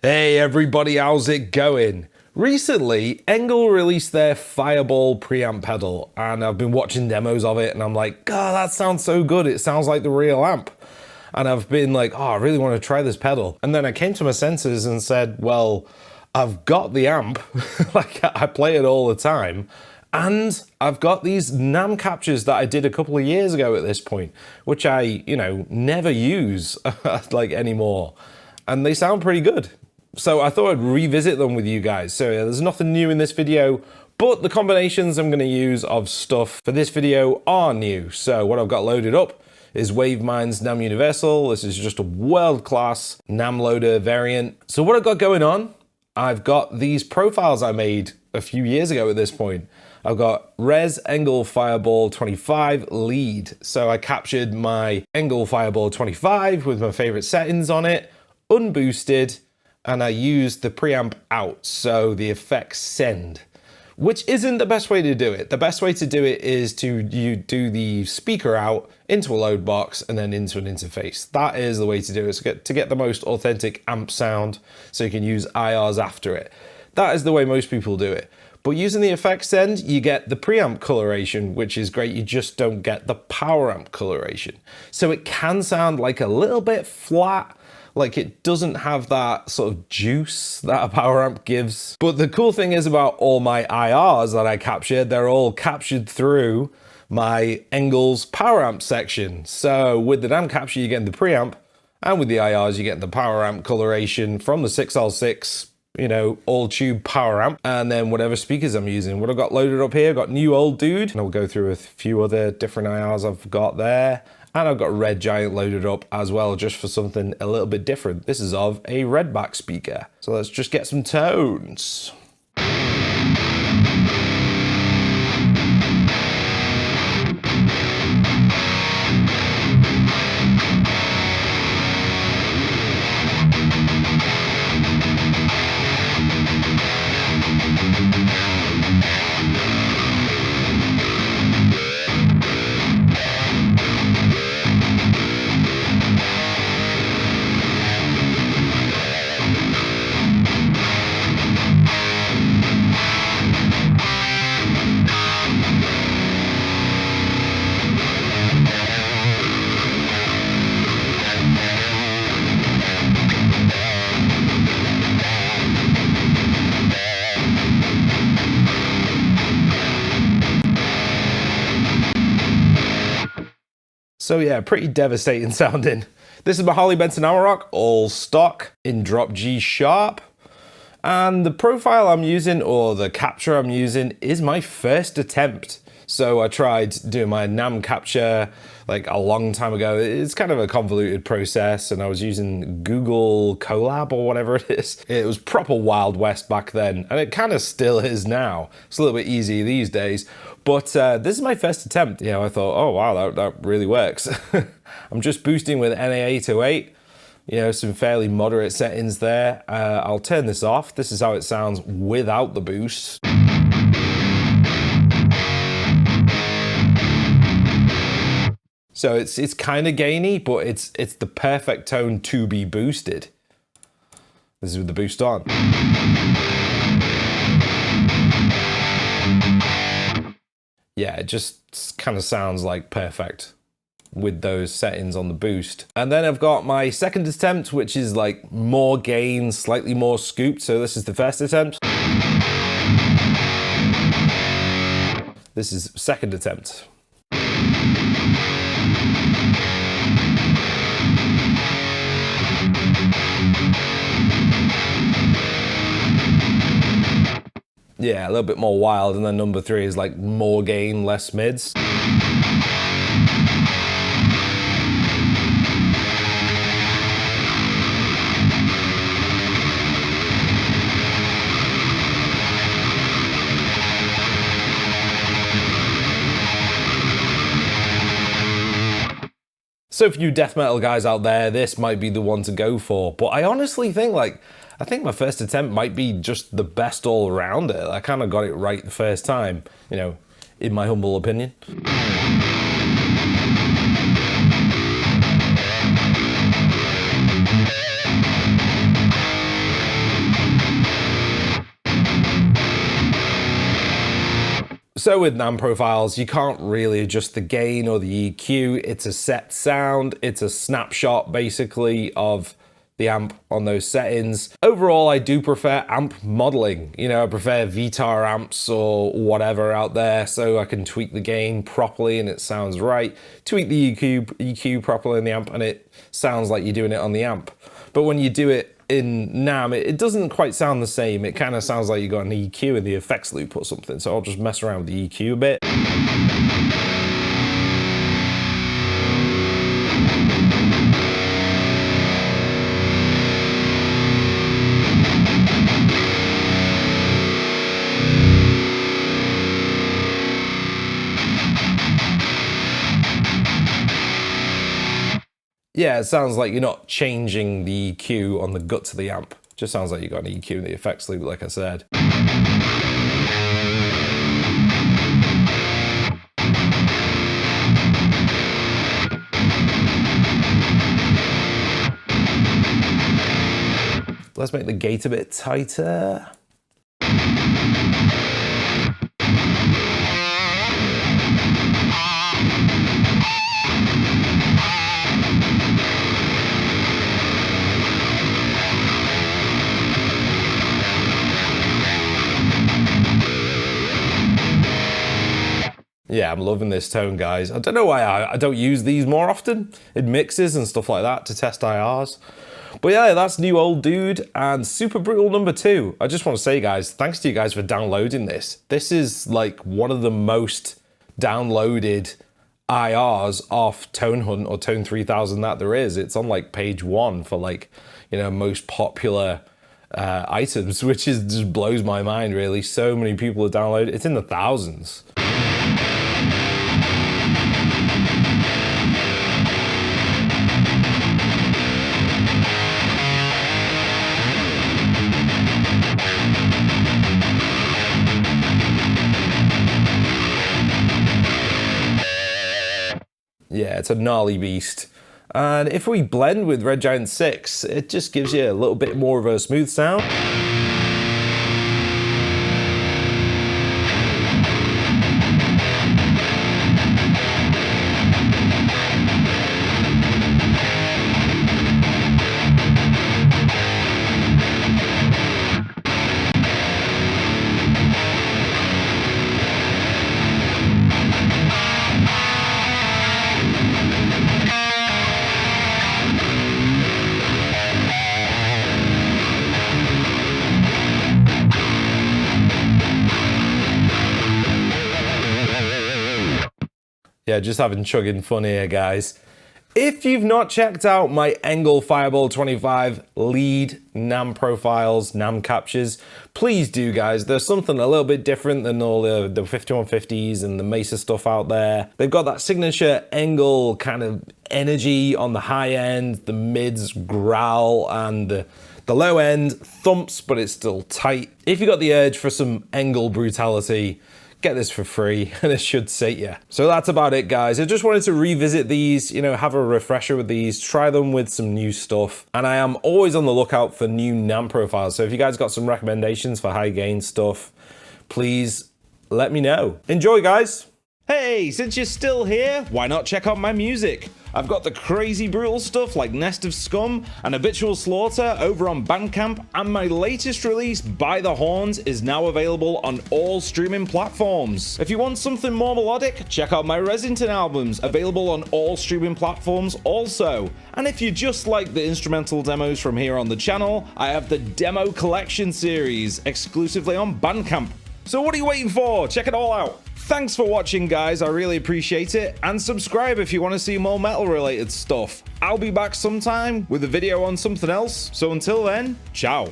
Hey everybody, how's it going? Recently, ENGL released their Fireball preamp pedal, and I've been watching demos of it, and I'm like, God, that sounds so good. It sounds like the real amp. And I've been like, oh, I really want to try this pedal. And then I came to my senses and said, well, I've got the amp, like I play it all the time. And I've got these NAMM captures that I did a couple of years ago at this point, which I, never use like anymore. And they sound pretty good. So I thought I'd revisit them with you guys. So yeah, there's nothing new in this video, but the combinations I'm gonna use of stuff for this video are new. So what I've got loaded up is Wavemind's NAMM Universal. This is just a world-class NAMM loader variant. So what I've got going on, I've got these profiles I made a few years ago at this point. I've got Res ENGL Fireball 25 lead. So I captured my ENGL Fireball 25 with my favorite settings on it, unboosted, and I used the preamp out, so the effects send, which isn't the best way to do it. The best way to do it is to do the speaker out into a load box and then into an interface. That is the way to do it, to get the most authentic amp sound, so you can use IRs after it. That is the way most people do it. But using the effects send, you get the preamp coloration, which is great. You just don't get the power amp coloration. So it can sound like a little bit flat, like it doesn't have that sort of juice that a power amp gives. But the cool thing is about all my IRs that I captured, they're all captured through my ENGL's power amp section. So with the NAMM capture, you get the preamp, and with the IRs, you get the power amp coloration from the 6L6, all tube power amp, and then whatever speakers I'm using. What I've got loaded up here, I've got New Old Dude, and I'll go through a few other different IRs I've got there. And I've got Red Giant loaded up as well, just for something a little bit different. This is of a Redback speaker. So let's just get some tones. So yeah, pretty devastating sounding. This is my Harley Benson Amarok, all stock in drop G sharp. And the profile I'm using, or the capture I'm using, is my first attempt. So I tried doing my NAMM capture like a long time ago. It's kind of a convoluted process, and I was using Google Colab or whatever it is. It was proper Wild West back then, and it kind of still is now. It's a little bit easy these days, but this is my first attempt. I thought, oh wow, that really works. I'm just boosting with NA808. Some fairly moderate settings there. I'll turn this off. This is how it sounds without the boost. So it's kind of gainy, but it's the perfect tone to be boosted. This is with the boost on. Yeah, it just kind of sounds like perfect with those settings on the boost. And then I've got my second attempt, which is like more gain, slightly more scooped. So this is the first attempt. This is second attempt. Yeah, a little bit more wild, and then number 3 is like more gain, less mids. So for you death metal guys out there, this might be the one to go for. But I honestly think I think my first attempt might be just the best all around it. I kind of got it right the first time, in my humble opinion. So with NAM profiles, you can't really adjust the gain or the EQ. It's a set sound. It's a snapshot basically of the amp on those settings. Overall, I do prefer amp modeling. You know, I prefer VTAR amps or whatever out there, so I can tweak the gain properly and it sounds right. Tweak the EQ properly in the amp and it sounds like you're doing it on the amp. But when you do it in NAM, it doesn't quite sound the same. It kind of sounds like you got an EQ in the effects loop or something. So I'll just mess around with the EQ a bit. Yeah, it sounds like you're not changing the EQ on the guts of the amp. It just sounds like you got an EQ in the effects loop, like I said. Let's make the gate a bit tighter. Yeah, I'm loving this tone, guys. I don't know why I don't use these more often in mixes and stuff like that to test IRs. But yeah, that's New Old Dude and Super Brutal number 2. I just want to say, guys, thanks to you guys for downloading this. This is like one of the most downloaded IRs off Tone Hunt or Tone 3000 that there is. It's on like page 1 for like, you know, most popular items, which is just blows my mind, really. So many people have downloaded it. It's in the thousands. Yeah, it's a gnarly beast. And if we blend with Red Giant 6, it just gives you a little bit more of a smooth sound. Yeah, just having chugging fun here, guys. If you've not checked out my ENGL Fireball 25 lead NAM profiles, NAM captures, please do, guys. There's something a little bit different than all the 5150s and the Mesa stuff out there. They've got that signature ENGL kind of energy on the high end, the mids growl, and the low end thumps, but it's still tight. If you got the urge for some ENGL brutality, get this for free and it should sate you. So that's about it, guys. I just wanted to revisit these, you know, have a refresher with these, try them with some new stuff. And I am always on the lookout for new NAM profiles. So if you guys got some recommendations for high gain stuff, please let me know. Enjoy, guys. Hey, since you're still here, why not check out my music? I've got the crazy brutal stuff like Nest of Scum and Habitual Slaughter over on Bandcamp, and my latest release, By the Horns, is now available on all streaming platforms. If you want something more melodic, check out my Resinton albums, available on all streaming platforms also. And if you just like the instrumental demos from here on the channel, I have the Demo Collection series, exclusively on Bandcamp. So what are you waiting for? Check it all out. Thanks for watching, guys. I really appreciate it. And subscribe if you want to see more metal related stuff. I'll be back sometime with a video on something else. So until then, ciao.